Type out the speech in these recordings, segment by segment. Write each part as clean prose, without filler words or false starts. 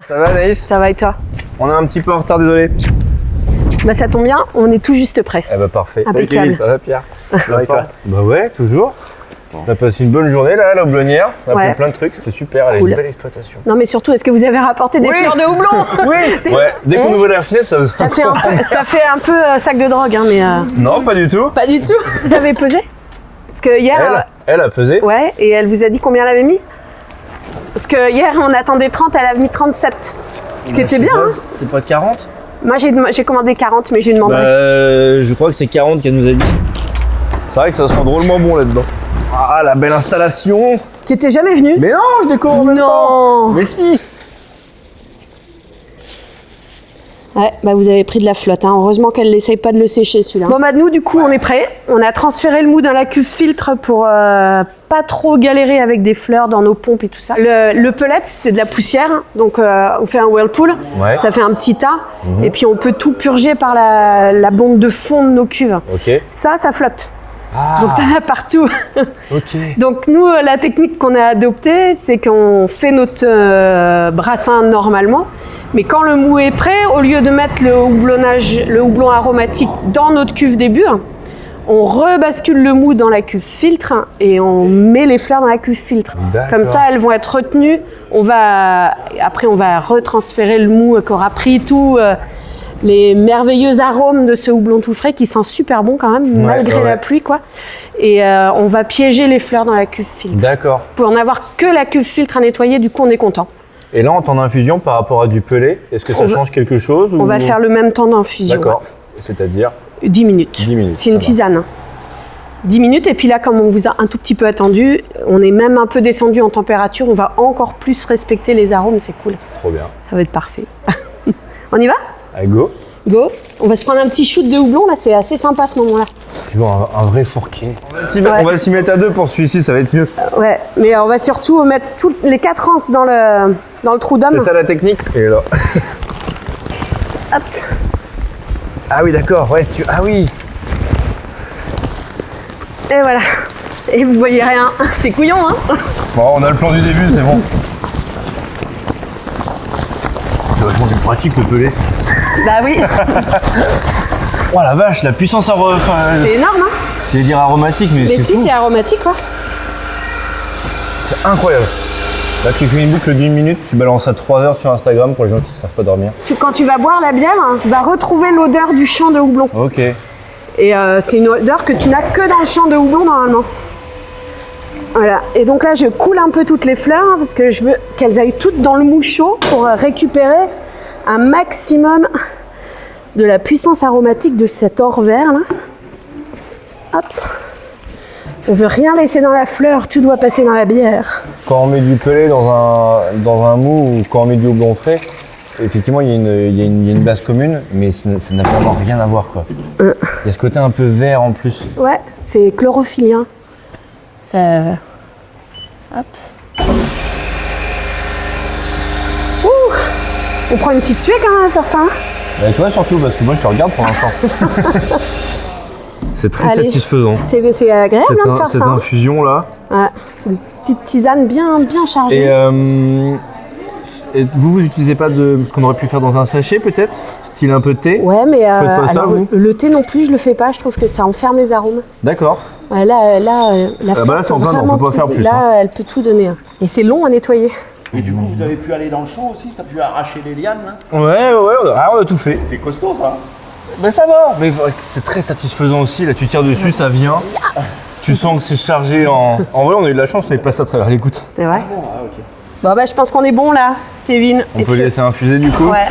Ça va Anaïs? Ça va et toi? On est un petit peu en retard, désolé. Bah ça tombe bien, on est tout juste prêt. Eh bah parfait. Impeccable. Ça va Pierre? Ça va et toi? Bah ouais, toujours. On a passé une bonne journée là à la Houblonnière. On a Ouais. fait plein de trucs, c'était super, elle a Cool. une belle exploitation. Non mais surtout, est-ce que vous avez rapporté des Oui. fleurs de houblon? Oui. Ouais, dès qu'on Eh, ouvre la fenêtre, ça fait un peu sac de drogue, hein, mais Non, pas du tout. pas du tout. Vous avez pesé? Parce que hier, Elle a pesé. ouais, et elle vous a dit combien elle avait mis? Parce que hier on attendait 30, elle a mis 37. Ce qui était bien, hein. C'est pas 40? Moi j'ai commandé 40, mais j'ai demandé. Je crois que c'est 40 qu'elle nous a dit. C'est vrai que ça sent drôlement bon là-dedans. Ah, la belle installation. Tu étais jamais venu? Mais non, je découvre en même temps. Non. Mais si. Ouais, bah vous avez pris de la flotte, hein. Heureusement qu'elle n'essaye pas de le sécher celui-là. Bon bah nous du coup on est prêts. On a transféré le mou dans la cuve filtre pour pas trop galérer avec des fleurs dans nos pompes et tout ça. Le pellet c'est de la poussière, donc on fait un whirlpool, Ouais. ça fait un petit tas, et puis on peut tout purger par la bombe de fond de nos cuves. Ok. Ça flotte. Ah. Donc t'en as partout. Ok. Donc nous, la technique qu'on a adoptée, c'est qu'on fait notre brassin normalement, mais quand le mou est prêt, au lieu de mettre le houblon aromatique dans notre cuve début, on rebascule le mou dans la cuve filtre et on met les fleurs dans la cuve filtre. D'accord. Comme ça, elles vont être retenues. Après, on va retransférer le mou qu'aura pris tout. Les merveilleux arômes de ce houblon tout frais qui sent super bon quand même, malgré la pluie quoi. Et on va piéger les fleurs dans la cuve filtre. D'accord. Pour n'avoir que la cuve filtre à nettoyer, du coup on est content. Et là, en temps d'infusion par rapport à du pelé, est-ce que ça change quelque chose On va faire le même temps d'infusion. D'accord. C'est-à-dire 10 minutes. 10 minutes. C'est une ça va. tisane. 10 minutes et puis là, comme on vous a un tout petit peu attendu, on est même un peu descendu en température, on va encore plus respecter les arômes, c'est cool. Trop bien. Ça va être parfait. On y va? Allez, go. Go. On va se prendre un petit shoot de houblon, là c'est assez sympa à ce moment-là. Tu veux un vrai fourquet. Ouais. On va s'y mettre à deux pour celui-ci, ça va être mieux. Ouais, mais on va surtout mettre toutes les 4 anses dans le trou d'homme. C'est ça la technique. Et là. Hop. Ah oui, d'accord. Ouais, Ah oui. Et voilà. Et vous voyez rien. C'est couillon, hein? Bon, on a le plan du début, c'est bon. C'est vachement plus pratique le pelé. Bah oui. Oh la vache, la puissance C'est énorme, hein? j'allais dire aromatique, mais Mais c'est si, fou. c'est aromatique, quoi. C'est incroyable. Là, tu fais une boucle d'une minute, tu balances ça 3 heures sur Instagram pour les gens qui ne savent pas dormir. Quand tu vas boire la bière, hein, tu vas retrouver l'odeur du champ de houblon. Ok. Et c'est une odeur que tu n'as que dans le champ de houblon, normalement. Voilà. Et donc là, je coule un peu toutes les fleurs, hein, parce que je veux qu'elles aillent toutes dans le mou chaud pour récupérer un maximum de la puissance aromatique de cet or vert, là. Hop. On veut rien laisser dans la fleur, tout doit passer dans la bière. Quand on met du pelé dans un mou ou quand on met du houblon frais, effectivement, il y a une base commune, mais ça n'a vraiment rien à voir, quoi. Il y a ce côté un peu vert en plus. Ouais, c'est chlorophylien. Ça... Hop. Ouh. On prend une petite suée quand même à faire ça. Hein. Et toi surtout, parce que moi je te regarde pour l'instant. C'est très Allez. satisfaisant. C'est agréable hein, de faire cette ça. Hein. infusion-là. Ouais, c'est une petite tisane bien chargée. Et vous utilisez pas de ce qu'on aurait pu faire dans un sachet peut-être? Style un peu de thé? Ouais, mais Faites pas ça, alors, vous le thé non plus, je le fais pas. Je trouve que ça enferme les arômes. D'accord. Ouais, là, la fleur là, c'est peut enfin, on vraiment peut pas tout- faire plus, Là, hein. elle peut tout donner. Hein. Et c'est long à nettoyer. Et du coup, vous avez pu aller dans le champ aussi? T'as pu arracher les lianes là? Ouais, on a tout fait. C'est costaud ça. Mais ça va, mais c'est très satisfaisant aussi. Là, tu tires dessus, ça vient. Tu sens que c'est chargé en. En vrai, on a eu de la chance, mais passe à travers les gouttes. C'est vrai. Bon, ah ok. Bon, bah, je pense qu'on est bon là, Kevin. On peut laisser infuser du coup. Ouais.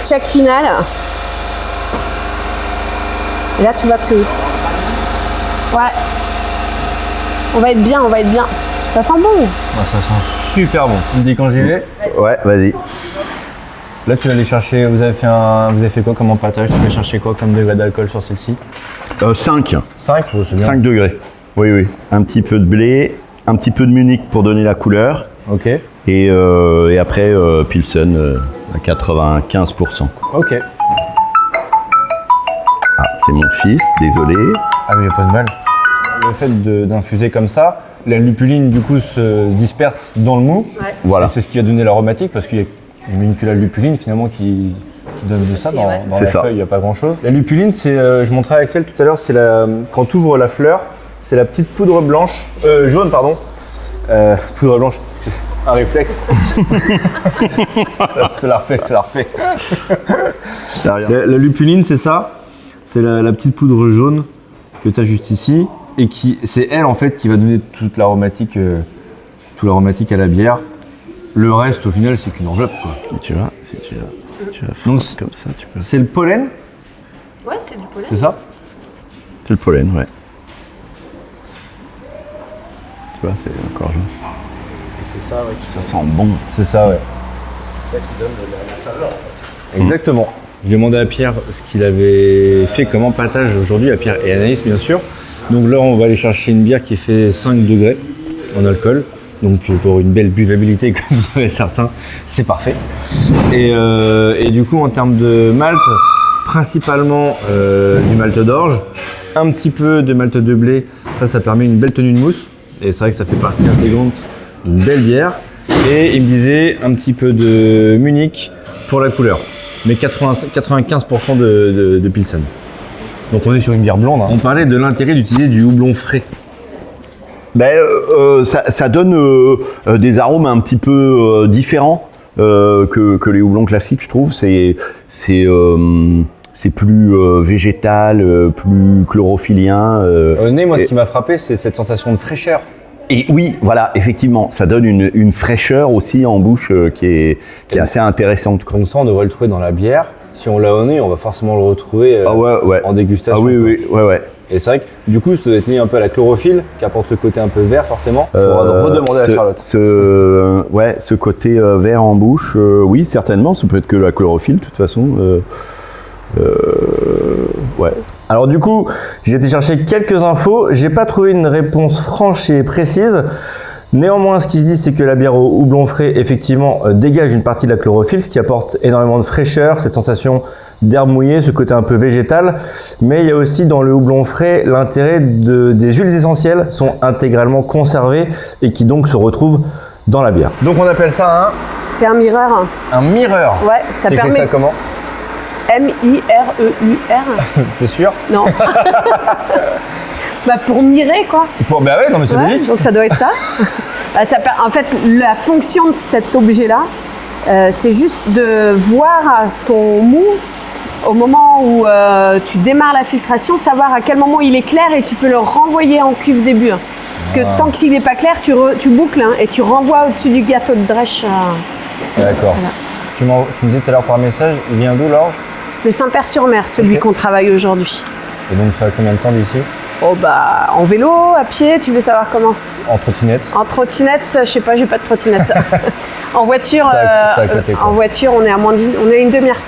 Check final. Et là, tu vois tout. Ouais. On va être bien, on va être bien. Ça sent bon. Ah, ça sent super bon. Tu me dis quand j'y vais. Ouais, vas-y. Là, tu vas aller chercher. Vous avez fait quoi comme empâtage? Tu vas chercher quoi comme degré d'alcool sur celle-ci? 5. 5, c'est bien. 5 degrés. Oui, oui. Un petit peu de blé, un petit peu de Munich pour donner la couleur. Ok. Et après, Pilsen à 95%. Ok. Ah, c'est mon fils, désolé. Ah oui, y a pas de mal. Le fait d'infuser comme ça, La lupuline, du coup, se disperse dans le mou. Ouais. Voilà. Et c'est ce qui a donné l'aromatique, parce qu'il y a une molécule à lupuline, finalement, qui donne de ça. Dans C'est la ça. feuille, il n'y a pas grand-chose. La lupuline, c'est, je montrais à Axel tout à l'heure, c'est quand tu ouvres la fleur, c'est la petite poudre blanche, jaune, pardon. Poudre blanche, un réflexe. Je te la refais. La lupuline, c'est ça. C'est la petite poudre jaune que tu as juste ici. Et c'est elle, en fait, qui va donner toute l'aromatique à la bière. Le reste, au final, c'est qu'une enveloppe, quoi. Et tu vois, si tu la Donc, frottes comme ça, tu peux. C'est le pollen, Ouais, c'est du pollen. c'est ça? C'est le pollen, ouais. Tu vois, c'est encore jaune. Et c'est ça, ouais, Ça sent bon. C'est ça, ouais. ça qui donne la saveur, en fait. Exactement. Je demandais à Pierre ce qu'il avait fait comme empâtage aujourd'hui, à Pierre et Anaïs bien sûr. Donc là on va aller chercher une bière qui fait 5 degrés en alcool. Donc pour une belle buvabilité comme diraient certains, c'est parfait. Et du coup en termes de malt, principalement du malt d'orge, un petit peu de malt de blé, ça permet une belle tenue de mousse. Et c'est vrai que ça fait partie intégrante d'une belle bière. Et il me disait un petit peu de Munich pour la couleur. Mais 95% de Pilsen. Donc on est sur une bière blonde. Hein. On parlait de l'intérêt d'utiliser du houblon frais. Ça donne des arômes un petit peu différents que les houblons classiques, je trouve. C'est plus végétal, plus chlorophyllien. Au nez, moi, ce qui m'a frappé, c'est cette sensation de fraîcheur. Et oui, voilà, effectivement, ça donne une fraîcheur aussi en bouche qui est assez intéressante, quoi. Donc ça, on devrait le trouver dans la bière. Si on l'a au nez, on va forcément le retrouver en dégustation. Ah oui, ouais. Et c'est vrai que du coup, ça doit être lié un peu à la chlorophylle, qui apporte ce côté un peu vert forcément. Il faudra redemander à Charlotte. Ce côté vert en bouche, oui, certainement, ça peut être que la chlorophylle, de toute façon. Ouais. Alors du coup, j'ai été chercher quelques infos. J'ai pas trouvé une réponse franche et précise. Néanmoins, ce qui se dit, c'est que la bière au houblon frais, effectivement, dégage une partie de la chlorophylle, ce qui apporte énormément de fraîcheur, cette sensation d'herbe mouillée, ce côté un peu végétal. Mais il y a aussi dans le houblon frais l'intérêt des huiles essentielles sont intégralement conservées et qui donc se retrouvent dans la bière. Donc on appelle ça C'est un mirreur. un mirreur. Ouais, ça T'écris permet. ça comment? M-I-R-E-U-R. T'es sûr? Non. Bah pour mirer quoi. Bah ouais, non mais c'est Ouais, logique. donc ça doit être ça. Bah, en fait, la fonction de cet objet-là, c'est juste de voir ton mou au moment où tu démarres la filtration, savoir à quel moment il est clair et tu peux le renvoyer en cuve début. Parce que tant qu'il n'est pas clair, tu boucles et tu renvoies au-dessus du gâteau de drèche. D'accord. Voilà. Tu me disais tout à l'heure par message, il vient d'où l'orge? De Saint-Père-sur-Mer, celui qu'on travaille aujourd'hui. Et donc ça a combien de temps d'ici? Oh bah en vélo, à pied, tu veux savoir comment? En trottinette? En trottinette, je sais pas, j'ai pas de trottinette. En voiture, C'est à côté, quoi. en voiture, on est à une demi-heure.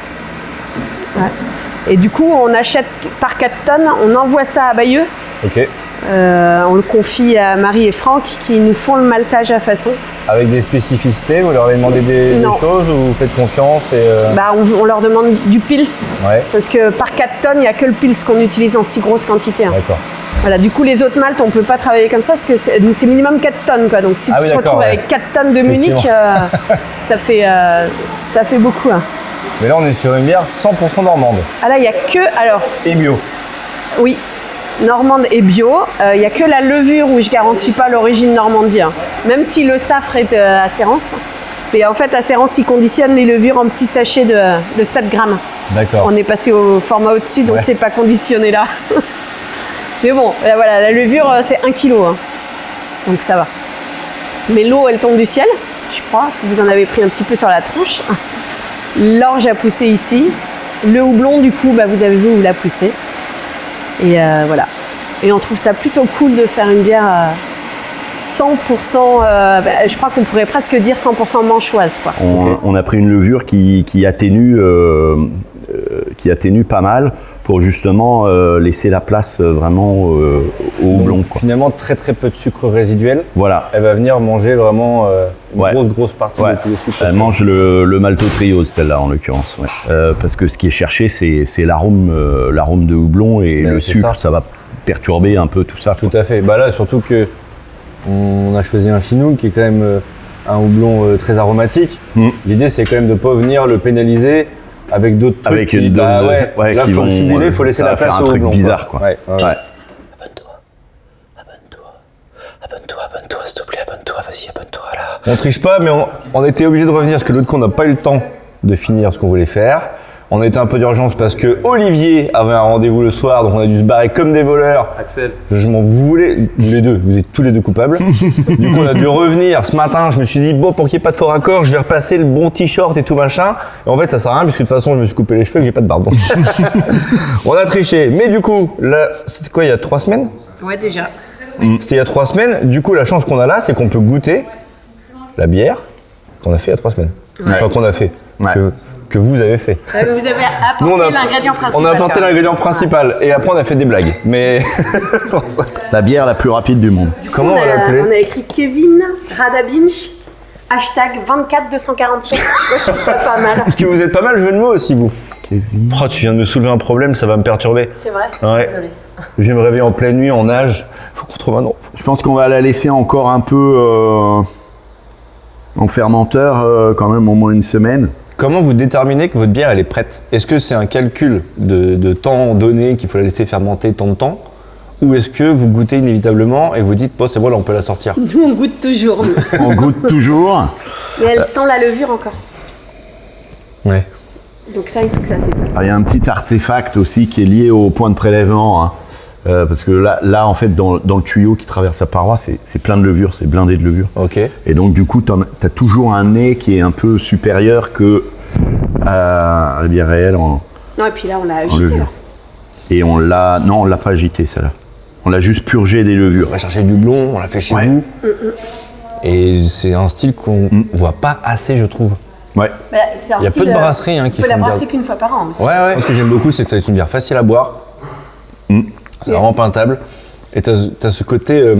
Ouais. Et du coup, on achète par 4 tonnes, on envoie ça à Bayeux. Ok. On le confie à Marie et Franck qui nous font le maltage à façon. Avec des spécificités, vous leur avez demandé des Non. choses ou vous faites confiance et Bah, on leur demande du pils. Ouais, Parce que par 4 tonnes, il n'y a que le pils qu'on utilise en si grosse quantité. Hein. d'accord. Voilà, du coup, les autres maltes, on ne peut pas travailler comme ça parce que c'est minimum 4 tonnes. Quoi. Donc, si Ah tu oui, te d'accord, retrouves ouais. avec 4 tonnes de Munich, ça fait beaucoup. Hein. Mais là, on est sur une bière 100% normande Ah là, il n'y a que... Alors, et bio. oui, normande et bio. Il n'y a que la levure où je garantis pas l'origine Normandie. Hein. Même si le safre est à Sérence. Mais en fait, à Sérence, ils conditionnent les levures en petits sachets de 7 grammes. D'accord. On est passé au format au-dessus, donc Ouais. c'est pas conditionné là. Mais bon, là, voilà, la levure, c'est 1 kg. Hein. Donc ça va. Mais l'eau, elle tombe du ciel, je crois. Vous en avez pris un petit peu sur la tronche. L'orge a poussé ici. Le houblon, du coup, bah, vous avez vu où il a poussé. Et voilà. Et on trouve ça plutôt cool de faire une bière 100%, je crois qu'on pourrait presque dire 100% manchoise, quoi. On a pris une levure qui atténue pas mal pour justement laisser la place vraiment au houblon, Donc, quoi. finalement, très très peu de sucre résiduel. Voilà. Elle va venir manger vraiment une Ouais. grosse partie Ouais. de tous les sucres. Elle mange le maltotriose, celle-là en l'occurrence. Ouais. Parce que ce qui est cherché, c'est l'arôme de houblon et Ben, le c'est sucre, ça va perturber un peu tout ça. Tout à fait. Bah là, surtout que on a choisi un Chinook qui est quand même un houblon très aromatique. L'idée, c'est quand même de ne pas venir le pénaliser avec d'autres trucs. Avec une dose, là, qui faut vont le sublimer, il faut laisser ça la va faire place un au truc houblon. bizarre, quoi. Ouais. Abonne-toi, s'il te plaît, abonne-toi, vas-y, abonne-toi là. On triche pas, mais on était obligé de revenir parce que l'autre coup, on n'a pas eu le temps de finir ce qu'on voulait faire. On était un peu d'urgence parce que Olivier avait un rendez-vous le soir, donc on a dû se barrer comme des voleurs. Axel. Je m'en voulais, les deux, vous êtes tous les deux coupables. Du coup, on a dû revenir ce matin. Je me suis dit, bon, pour qu'il n'y ait pas de faux raccord, je vais repasser le bon t-shirt et tout machin. Et en fait, ça sert à rien, puisque de toute façon, je me suis coupé les cheveux et que j'ai pas de barbe. Donc. On a triché. Mais du coup, là, c'était quoi, il y a 3 semaines? Ouais, déjà. C'était il y a 3 semaines. Du coup, la chance qu'on a là, c'est qu'on peut goûter la bière qu'on a fait il y a 3 semaines. Enfin, qu'on a fait. Ouais. Que vous avez fait. Ouais, mais vous avez apporté Nous, l'ingrédient principal. On a apporté quand même. l'ingrédient principal. Et après, on a fait des blagues. Mais sans ça. La bière la plus rapide du monde. Comment on va On l'appeler? a écrit Kevin Radabinch, hashtag 24247. Moi, je trouve ça pas mal. Parce que vous êtes pas mal jeu de mots aussi, vous. Kevin. Oh, tu viens de me soulever un problème, ça va me perturber. C'est vrai? Ouais. Désolée. Je vais me réveiller en pleine nuit, en nage. Faut qu'on trouve un nom. Je pense qu'on va la laisser encore un peu en fermenteur, quand même au moins une semaine. Comment vous déterminez que votre bière elle est prête? Est-ce que c'est un calcul de temps donné qu'il faut la laisser fermenter tant de temps? Ou est-ce que vous goûtez inévitablement et vous dites, bon, c'est bon, là on peut la sortir? Nous, on goûte toujours. On goûte toujours. Mais elle sent la levure encore. Ouais. Donc ça, il faut que ça s'efface. Alors, il y a un petit artefact aussi qui est lié au point de prélèvement. Hein. Parce que là, en fait, dans le tuyau qui traverse la paroi, c'est plein de levure, c'est blindé de levure. Ok. Et donc, du coup, tu as toujours un nez qui est un peu supérieur que à la bière réelle en Non, et puis là, on l'a agité. levure. Là. Et on l'a pas agité, celle-là. On l'a juste purgé des levures. On va chercher du blond, on l'a fait chez vous. Et c'est un style qu'on voit pas assez, je trouve. Ouais. Bah, c'est un Il y a peu style, de brasseries qui on peut la font bien. brasser qu'une fois par an aussi. Ouais, ouais. Ce que j'aime beaucoup, c'est que c'est une bière facile à boire. C'est vraiment peintable. Et t'as ce côté.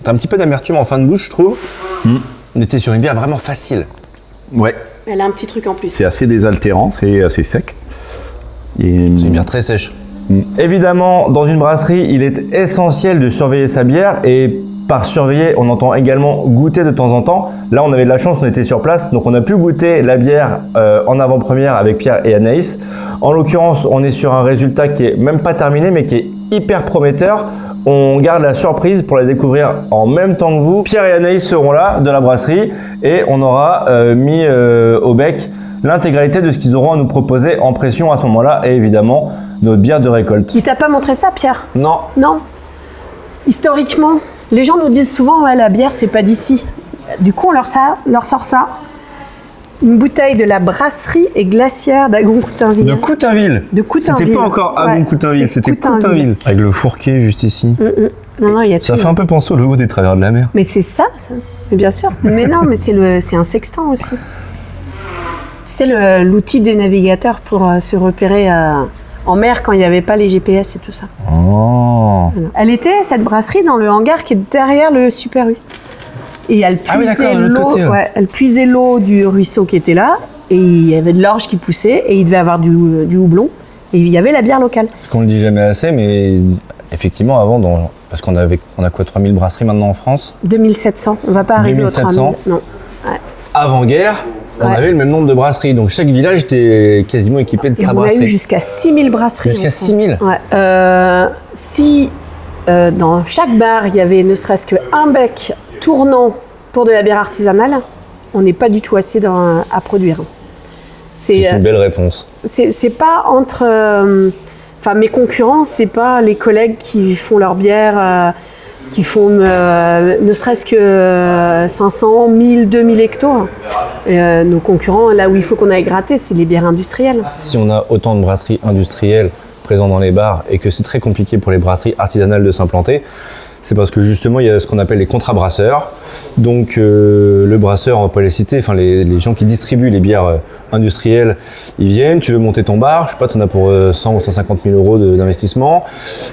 T'as un petit peu d'amertume en fin de bouche, je trouve. On était sur une bière vraiment facile. Ouais. Elle a un petit truc en plus. C'est assez désaltérant, c'est assez sec. Et, C'est une bière très sèche. Évidemment, dans une brasserie, il est essentiel de surveiller sa bière et par surveiller, on entend également goûter de temps en temps. Là, on avait de la chance, on était sur place, donc on a pu goûter la bière en avant-première avec Pierre et Anaïs. En l'occurrence, on est sur un résultat qui est même pas terminé, mais qui est hyper prometteur. On garde la surprise pour la découvrir en même temps que vous. Pierre et Anaïs seront là de la brasserie et on aura mis au bec l'intégralité de ce qu'ils auront à nous proposer en pression à ce moment-là et évidemment notre bière de récolte. Il t'a pas montré ça, Pierre? Non. Non. Historiquement, les gens nous disent souvent ouais, la bière c'est pas d'ici. Du coup, on leur sort ça. Une bouteille de la brasserie et glacière d'Agon-Coutainville. De Coutainville. De Coutainville. C'était pas encore Ouais, Agon-Coutainville, c'est c'était Coutainville. Avec le fourquet juste ici. Non, non, il y a Ça tout. fait un peu penser au logo des Travers de la Mer. Mais c'est ça, mais bien sûr. Mais non, mais c'est un sextant aussi. C'est l'outil des navigateurs pour se repérer en mer quand il n'y avait pas les GPS et tout ça. Oh. Voilà. Elle était, cette brasserie, dans le hangar qui est derrière le Super U. Et elle Ah oui, puisait d'accord, de l'autre l'eau, côté, là. ouais, elle puisait l'eau du ruisseau qui était là, et il y avait de l'orge qui poussait, et il devait avoir du houblon, et il y avait la bière locale. Parce qu'on le dit jamais assez, mais effectivement, avant, parce qu'on a quoi, 3000 brasseries maintenant en France. 2700, on va pas arriver 2700. aux 3000. Non. Avant-guerre, on Ouais. avait le même nombre de brasseries. Donc chaque village était quasiment équipé de Et sa on a eu brasserie. jusqu'à 6000 brasseries. Jusqu'à en France. 6000? Ouais. Si dans chaque bar, il y avait ne serait-ce qu'un bec tournant pour de la bière artisanale, on n'est pas du tout assez à produire. C'est une belle réponse. C'est pas entre... Enfin, mes concurrents, c'est pas les collègues qui font leur bière, qui font ne serait-ce que 500, 1000, 2000 hectos. Nos concurrents, là où il faut qu'on aille gratter, c'est les bières industrielles. Si on a autant de brasseries industrielles présentes dans les bars et que c'est très compliqué pour les brasseries artisanales de s'implanter, c'est parce que justement il y a ce qu'on appelle les contrats-brasseurs. Donc le brasseur, on va pas les citer, enfin les gens qui distribuent les bières industrielles, ils viennent, tu veux monter ton bar, je sais pas, tu en as pour 100 ou 150 000 euros d'investissement,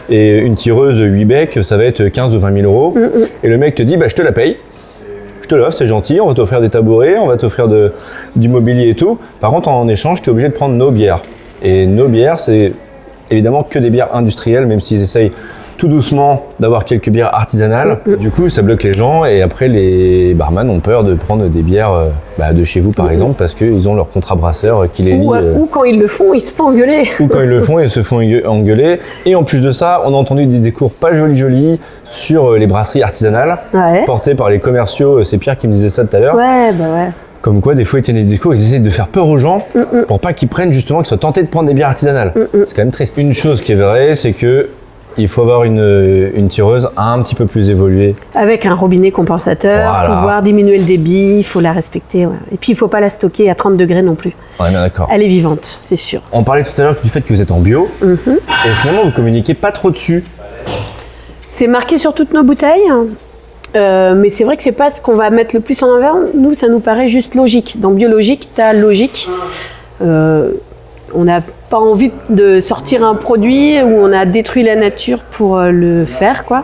et une tireuse 8 becs, ça va être 15 ou 20 000 euros. Et le mec te dit, bah, je te la paye, je te l'offre, c'est gentil, on va t'offrir des tabourets, on va t'offrir du mobilier et tout. Par contre, en échange, tu es obligé de prendre nos bières. Et nos bières, c'est évidemment que des bières industrielles, même s'ils essayent tout doucement d'avoir quelques bières artisanales. Du coup, ça bloque les gens et après, les barman ont peur de prendre des bières de chez vous, par exemple, parce qu'ils ont leur contrat brasseur qui les lie. Ou quand ils le font, ils se font engueuler. Ou quand ils le font, ils se font engueuler. Et en plus de ça, on a entendu des discours pas jolis sur les brasseries artisanales, portées par les commerciaux. C'est Pierre qui me disait ça tout à l'heure. Ouais. Comme quoi, des fois, ils tiennent des discours, ils essaient de faire peur aux gens pour pas qu'ils prennent justement, qu'ils soient tentés de prendre des bières artisanales. C'est quand même triste. Une chose qui est vraie, c'est que il faut avoir une tireuse un petit peu plus évoluée. Avec un robinet compensateur, pouvoir diminuer le débit, il faut la respecter. Ouais. Et puis, il ne faut pas la stocker à 30 degrés non plus. On est bien d'accord. Elle est vivante, c'est sûr. On parlait tout à l'heure du fait que vous êtes en bio. Et finalement, vous communiquez pas trop dessus. C'est marqué sur toutes nos bouteilles. Mais c'est vrai que c'est pas ce qu'on va mettre le plus en avant. Nous, ça nous paraît juste logique. Dans biologique, tu as logique. On n'a pas envie de sortir un produit où on a détruit la nature pour le faire, quoi.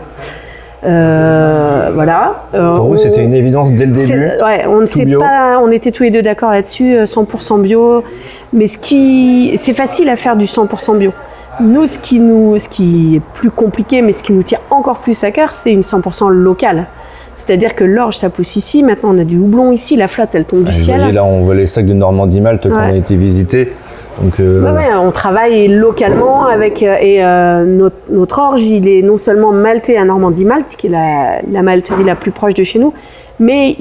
Voilà. Pour vous, c'était une évidence dès le début. Ouais, on ne sait pas. On était tous les deux d'accord là-dessus, 100% bio. Mais c'est facile à faire du 100% bio. Nous, ce qui est plus compliqué, mais ce qui nous tient encore plus à cœur, c'est une 100% locale. C'est-à-dire que l'orge, ça pousse ici. Maintenant, on a du houblon ici. La flotte, elle tombe du ciel. Voyez, là, on voit les sacs de Normandie Malte qu'on a été visiter. Donc, on travaille localement avec notre orge. Il est non seulement malté à Normandie Malte, qui est la malterie la plus proche de chez nous, mais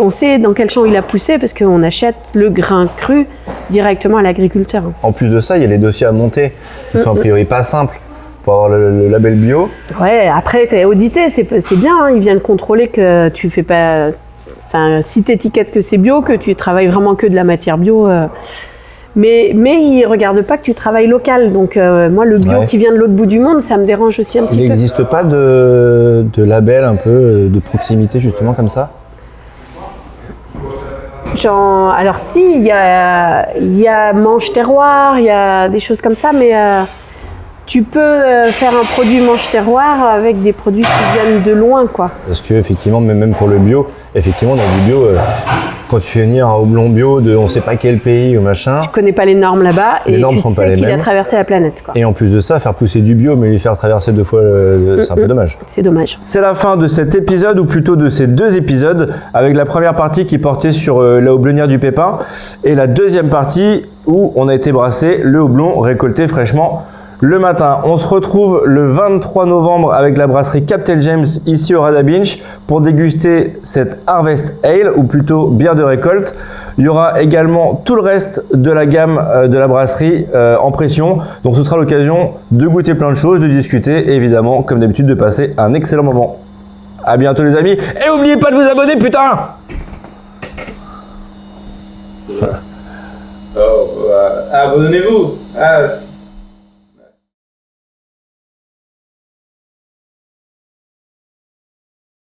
on sait dans quel champ il a poussé parce qu'on achète le grain cru directement à l'agriculteur. En plus de ça, il y a les dossiers à monter qui sont a priori pas simples pour avoir le label bio. Ouais, après tu es audité, c'est bien, hein, ils viennent contrôler que tu fais pas... Enfin, si tu étiquettes que c'est bio, que tu travailles vraiment que de la matière bio... Mais ils ne regardent pas que tu travailles local. Donc moi, le bio qui vient de l'autre bout du monde, ça me dérange aussi un petit peu. Il n'existe pas de label un peu de proximité justement comme ça? Alors si, il y a Manche Terroir, il y a des choses comme ça, mais tu peux faire un produit Manche Terroir avec des produits qui viennent de loin, quoi. Parce que effectivement, même pour le bio, effectivement dans du bio, quand tu fais venir un houblon bio de on sait pas quel pays ou machin, tu connais pas les normes là-bas et tu sais qu'il a traversé la planète, quoi. Et en plus de ça, faire pousser du bio mais lui faire traverser 2 fois, c'est un peu dommage. C'est dommage. C'est la fin de cet épisode, ou plutôt de ces 2 épisodes, avec la première partie qui portait sur la houblonnière du Pépin et la deuxième partie où on a été brasser le houblon récolté fraîchement le matin. On se retrouve le 23 novembre avec la brasserie Captain James ici au Radabinch pour déguster cette Harvest Ale, ou plutôt bière de récolte. Il y aura également tout le reste de la gamme de la brasserie en pression. Donc ce sera l'occasion de goûter plein de choses, de discuter et évidemment, comme d'habitude, de passer un excellent moment. À bientôt les amis. Et n'oubliez pas de vous abonner, putain! Abonnez-vous.